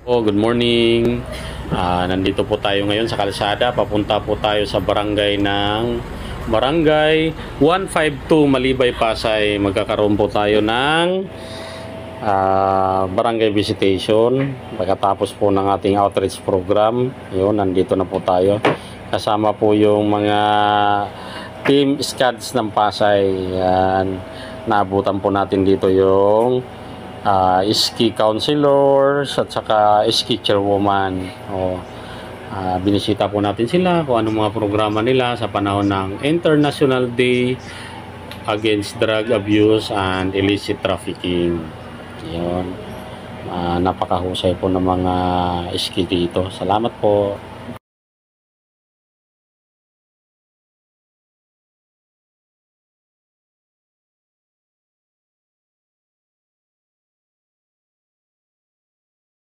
Good morning. Nandito po tayo ngayon sa kalsada. Papunta po tayo sa Barangay 152 Malibay, Pasay. Magkakaroon po tayo ng barangay visitation. Pagkatapos po ng ating outreach program, yun, nandito na po tayo. Kasama po yung mga team squads ng Pasay. Yan. Naabutan po natin dito yung ski councilors at saka ski chairwoman. Binisita po natin sila kung anong mga programa nila sa panahon ng International Day Against Drug Abuse and Illicit Trafficking. Yun. Napakahusay po ng mga ski dito. Salamat po.